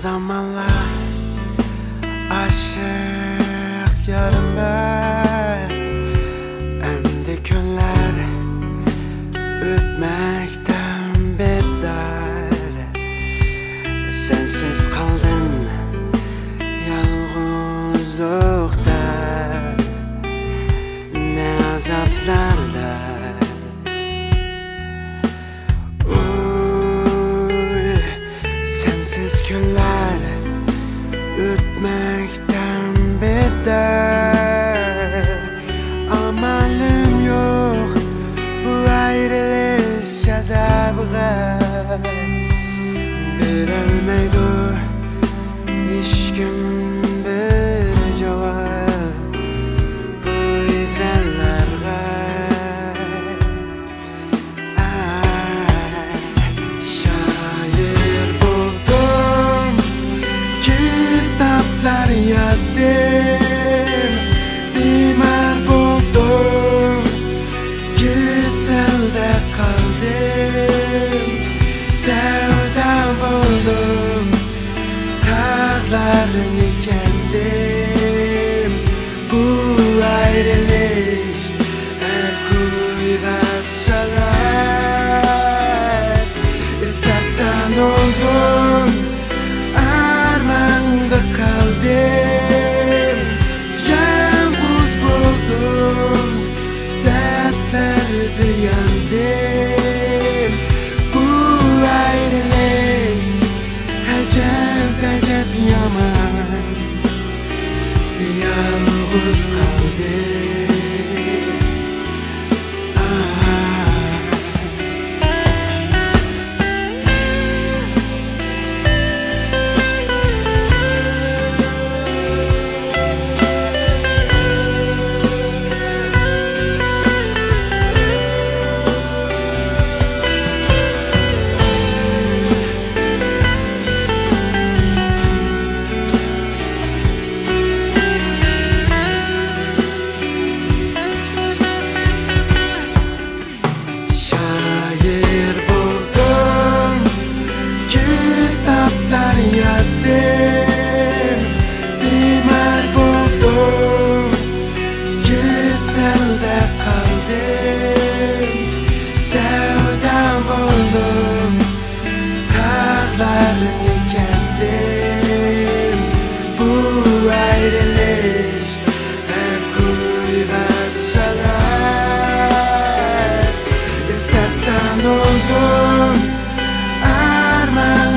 zamanlar aşık yarime, endi kunlar o'tmakdan bedar. Sensiz kaldım yalnızlıkta, ne azaplarla. Sensiz günler ötmekten beter. Amalım yok bu ayrılış azabına, verilmeydi hiç kim bir cevap bu izrenlerge. Şair buldum, kitaplar yazdım, bimar buldum, güzelde kaldım, sevda buldum, dağlarını gezdim. Bu ayrılış her kuyuda sarar. Satsan oldum, armanda kaldım, yalnız buldum, dertlerde yandım. Bu ayrılık acayip acayip yaman, yalnız kaldım. Şair buldum, kitaplar yazdım, bimar buldum, güzelde kaldım, sevda buldum, dağlarını gezdim. Bu ayrılış her kuyuda sarar. Satsan oldum, armağan